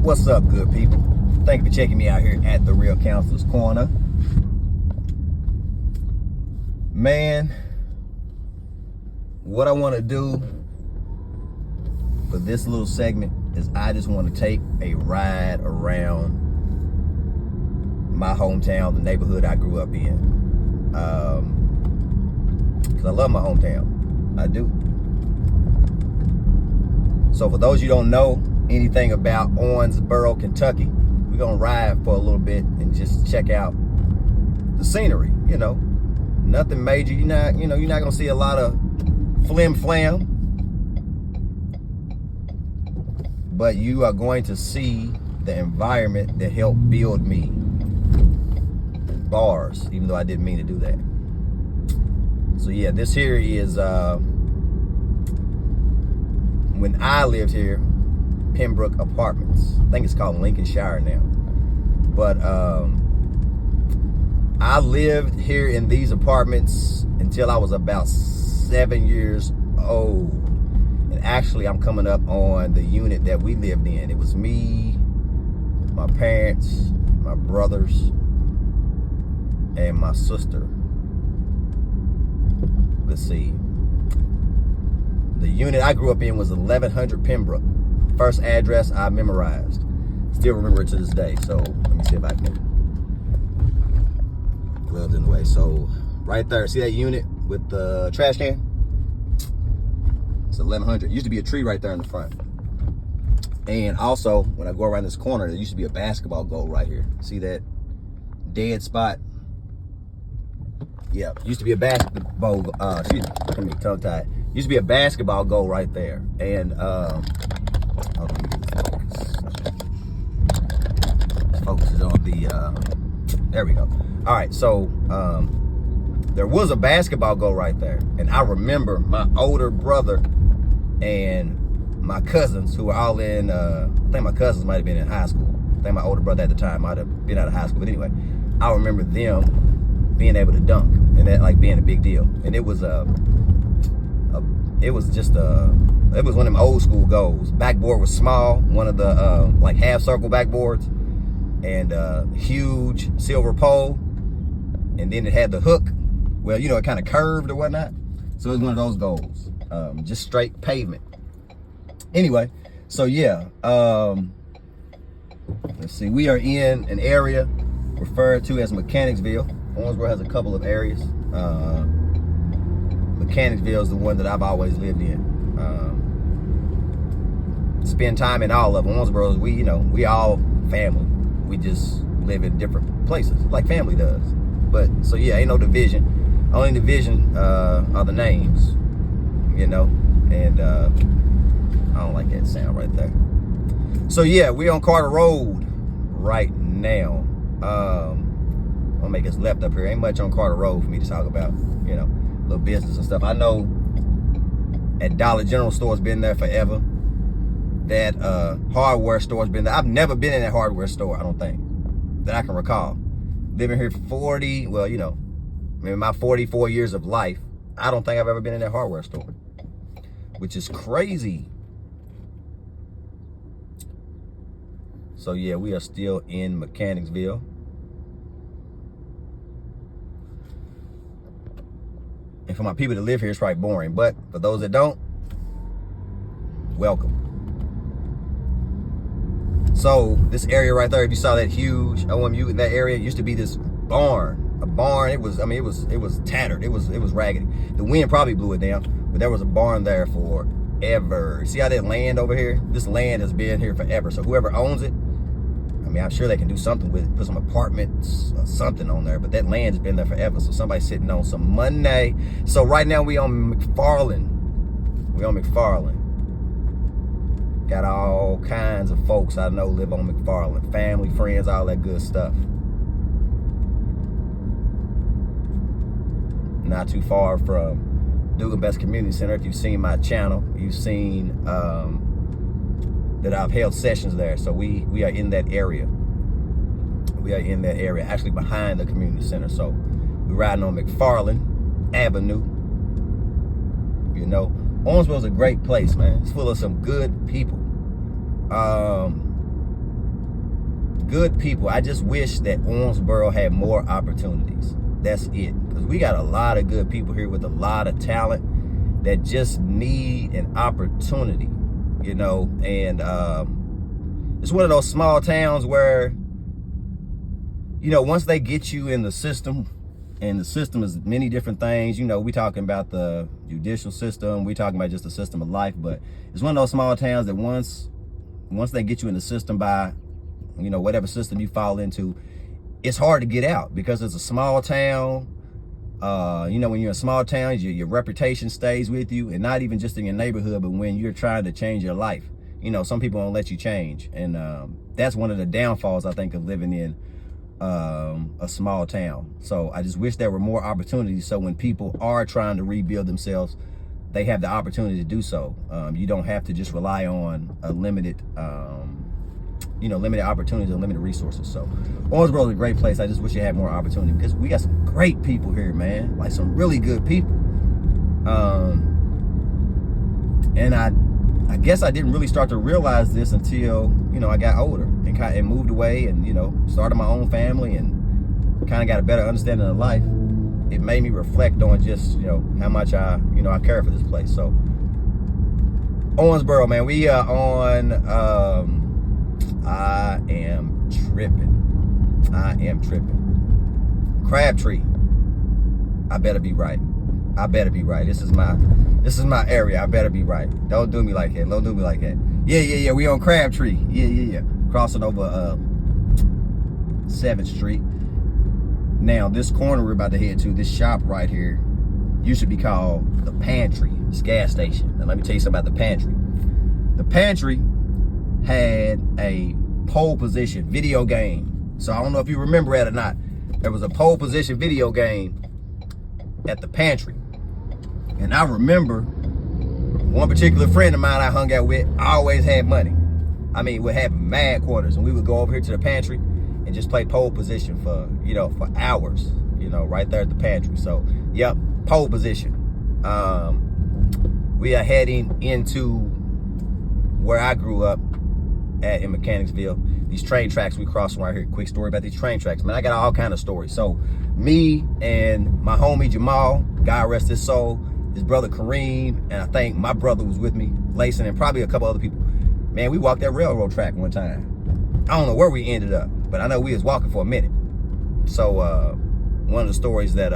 What's up, good people? Thank you for checking me out here at the Real Counselor's Corner. Man, what I want to do for this little segment is I just want to take a ride around my hometown, the neighborhood I grew up in. Because I love my hometown. I do. So for those you don't know anything about Owensboro, Kentucky, we're gonna ride for a little bit and just check out the scenery. You know, nothing major. You're not gonna see a lot of flim flam, but you are going to see the environment that helped build me. Bars, even though I didn't mean to do that. So yeah, this here is when I lived here, Pembroke Apartments. I think it's called Lincolnshire now. But I lived here in these apartments until I was about 7 years old. And actually, I'm coming up on the unit that we lived in. It was me, my parents, my brothers, and my sister. Let's see. The unit I grew up in was 1100 Pembroke. First address I memorized. Still remember it to this day. So let me see if I can. Gloves in the way. So right there, see that unit with the trash can? It's 1100. Used to be a tree right there in the front. And also, when I go around this corner, there used to be a basketball goal right here. See that dead spot? Yeah, used to be a basketball. Excuse me, let me tongue tied. Used to be a basketball goal right there, and focus is on the. There we go. All right, so there was a basketball goal right there, and I remember my older brother and my cousins who were all in. I think my cousins might have been in high school. I think my older brother at the time might have been out of high school, but anyway, I remember them being able to dunk, and that like being a big deal. And it was it was one of them old school goals. Backboard was small, one of the like half circle backboards, and huge silver pole, and then it had the hook. Well, you know, it kind of curved or whatnot. So it was one of those goals, just straight pavement. Anyway, so yeah, let's see. We are in an area referred to as Mechanicsville. Owensboro has a couple of areas. Mechanicsville is the one that I've always lived in. Spend time in all of them. Owensboro is, we all family. We just live in different places, like family does. But, so yeah, ain't no division. Only division are the names, and I don't like that sound right there. So yeah, we're on Carter Road right now. I'll make us left up here. Ain't much on Carter Road for me to talk about, little business and stuff. I know at Dollar General store's been there forever. That hardware store's been there. I've never been in that hardware store, I don't think, that I can recall. Living here for my 44 years of life, I don't think I've ever been in that hardware store, which is crazy. So yeah, we are still in Mechanicsville. And for my people that live here, it's probably boring. But for those that don't, welcome. So this area right there, if you saw that huge OMU in that area, it used to be this barn. A barn. It was tattered. It was raggedy. The wind probably blew it down, but there was a barn there forever. See how that land over here? This land has been here forever. So whoever owns it, I'm sure they can do something with it, put some apartments or something on there, but that land has been there forever. So somebody's sitting on some money. So right now we on McFarland. Got all kinds of folks I know live on McFarland. Family, friends, all that good stuff. Not too far from Dugan Best Community Center. If you've seen my channel, you've seen that I've held sessions there. So we are in that area. Actually behind the community center. So we're riding on McFarland Avenue. Owensboro's a great place, man. It's full of some good people. good people. I just wish that Owensboro had more opportunities. That's it. Because we got a lot of good people here with a lot of talent that just need an opportunity, you know. And it's one of those small towns where, you know, once they get you in the system, and the system is many different things, you know, we talking about the judicial system, we talking about just the system of life, but it's one of those small towns that once they get you in the system by, you know, whatever system you fall into, it's hard to get out because it's a small town. You know, when you're in small towns, your reputation stays with you, and not even just in your neighborhood, but when you're trying to change your life. You know, some people won't let you change. And that's one of the downfalls, I think, of living in a small town. So I just wish there were more opportunities, so when people are trying to rebuild themselves, they have the opportunity to do so. You don't have to just rely on a limited, you know, limited opportunities and limited resources. So Owensboro is a great place. I just wish you had more opportunity because we got some great people here, man. Like some really good people. And I guess I didn't really start to realize this until, you know, I got older and moved away and, you know, started my own family and kind of got a better understanding of life. It made me reflect on just, you know, how much I care for this place. So Owensboro, man, we are on, I am tripping. Crabtree. I better be right. This is my area. I better be right. Don't do me like that. Yeah. We on Crabtree. Yeah. Crossing over 7th Street. Now, this corner we're about to head to, this shop right here, used to be called the Pantry. It's a gas station. Now, let me tell you something about the Pantry. The Pantry had a pole position video game. So I don't know if you remember that or not. There was a pole position video game at the Pantry. And I remember one particular friend of mine I hung out with always had money. I mean, we'd have mad quarters, and we would go over here to the Pantry and just play pole position for, you know, for hours, you know, right there at the Pantry. So, yep, pole position. We are heading into where I grew up in Mechanicsville. These train tracks we crossed right here. Quick story about these train tracks, man. I got all kind of stories. So, me and my homie Jamal, God rest his soul, his brother Kareem, and I think my brother was with me, Layson, and probably a couple other people. Man, we walked that railroad track one time. I don't know where we ended up, but I know we was walking for a minute. So one of the stories that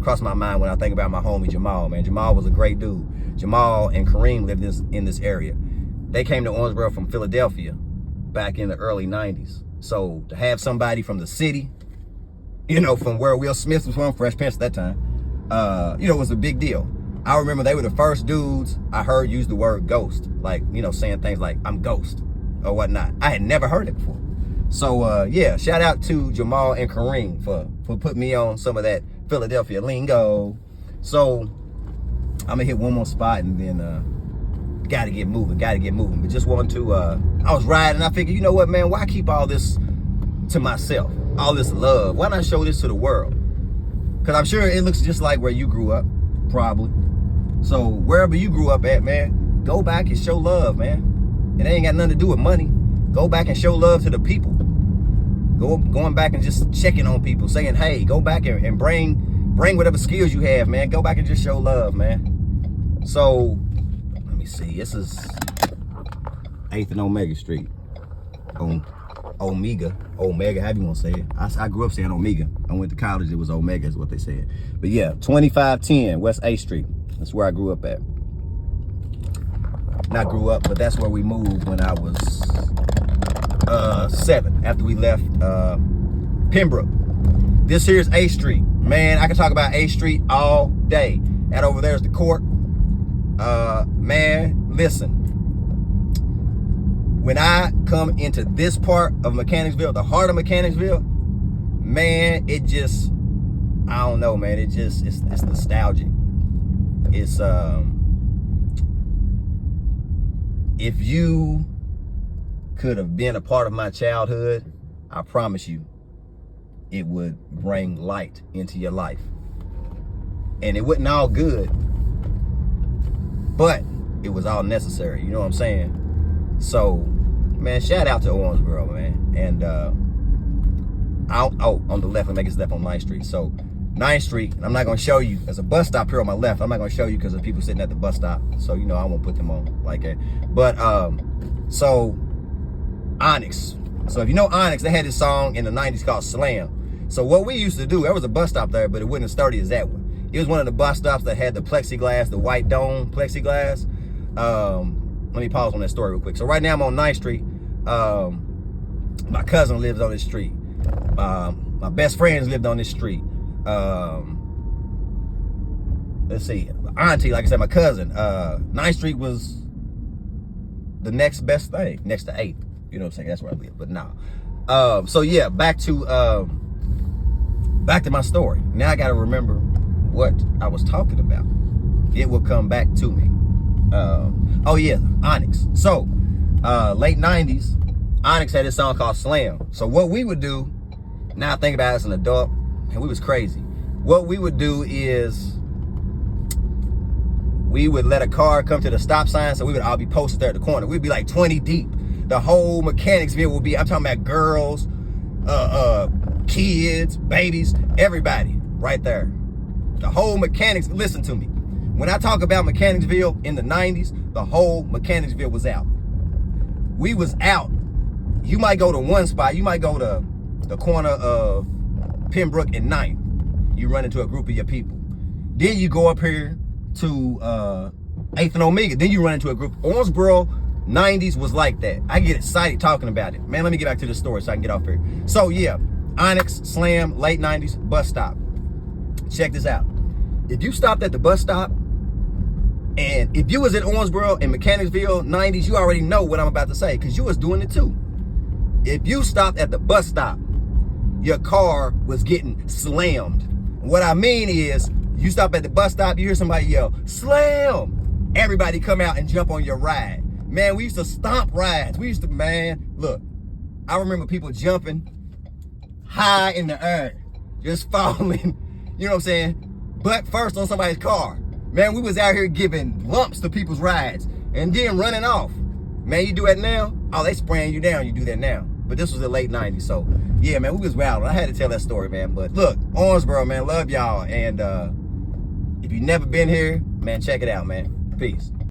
crossed my mind when I think about my homie Jamal, man. Jamal was a great dude. Jamal and Kareem lived in this area. They came to Owensboro from Philadelphia back in the early 90s. So to have somebody from the city, you know, from where Will Smith was from, Fresh Prince at that time, you know, it was a big deal. I remember they were the first dudes I heard use the word ghost, like, you know, saying things like, I'm ghost or whatnot. I had never heard it before. So, yeah, shout out to Jamal and Kareem for putting me on some of that Philadelphia lingo. So, I'm going to hit one more spot and then got to get moving. But just wanted to, I was riding, I figured, you know what, man, why keep all this to myself? All this love. Why not show this to the world? Because I'm sure it looks just like where you grew up, probably. So wherever you grew up at, man, go back and show love, man. It ain't got nothing to do with money. Go back and show love to the people. Going back and just checking on people, saying, hey, go back and bring whatever skills you have, man. Go back and just show love, man. So, let me see. This is 8th and Omega Street. Omega, however you want to say it. I grew up saying Omega. I went to college, it was Omega is what they said. But yeah, 2510 West 8th Street. That's where I grew up at. Not grew up, but that's where we moved when I was 7, after we left Pembroke. This here's 8th Street. Man, I can talk about 8th Street all day. That over there is the court. Man, listen. When I come into this part of Mechanicsville, the heart of Mechanicsville, man, it just, I don't know, man. It's nostalgic. It's, if you could have been a part of my childhood, I promise you, it would bring light into your life. And it wasn't all good, but it was all necessary. You know what I'm saying? So man, shout out to Owensboro, man. And on the left, let me make it left on 9th Street. So 9th Street, I'm not gonna show you. There's a bus stop here on my left. I'm not gonna show you because there's people sitting at the bus stop. So you know I won't put them on like that. But so Onyx. So if you know Onyx, they had this song in the 90s called Slam. So what we used to do, there was a bus stop there, but it wasn't as sturdy as that one. It was one of the bus stops that had the plexiglass, the white dome plexiglass. Let me pause on that story real quick. So right now I'm on 9th Street. My cousin lives on this street. My best friends lived on this street. Let's see, auntie, like I said, my cousin. 9th Street was the next best thing, next to 8th. You know what I'm saying? That's where I live. But nah. So yeah, back to my story. Now I gotta remember what I was talking about. It will come back to me. Oh yeah, Onyx. So late 90s, Onyx had this song called Slam. So what we would do, now I think about it as an adult, and we was crazy. What we would do is we would let a car come to the stop sign, so we would all be posted there at the corner. We'd be like 20 deep. The whole Mechanicsville would be, I'm talking about girls, kids, babies, everybody right there. The whole Mechanics, listen to me. When I talk about Mechanicsville in the 90s, the whole Mechanicsville was out. We was out. You might go to one spot. You might go to the corner of Pembroke and 9th. You run into a group of your people. Then you go up here to 8th and Omega. Then you run into a group. Owensboro 90s was like that. I get excited talking about it. Man, let me get back to the story so I can get off here. So yeah, Onyx, Slam, late 90s, bus stop. Check this out. If you stopped at the bus stop, and if you was in Owensboro and Mechanicsville 90s, you already know what I'm about to say, because you was doing it too. If you stopped at the bus stop, your car was getting slammed. What I mean is, you stop at the bus stop, you hear somebody yell, slam! Everybody come out and jump on your ride. Man, we used to stomp rides. We used to, man, look, I remember people jumping high in the air, just falling, you know what I'm saying? Butt first on somebody's car. Man, we was out here giving lumps to people's rides and then running off. Man, you do that now? Oh, they spraying you down, you do that now. But this was the late 90s, so yeah, man, we was wild. I had to tell that story, man. But look, Owensboro, man, love y'all. And if you've never been here, man, check it out, man. Peace.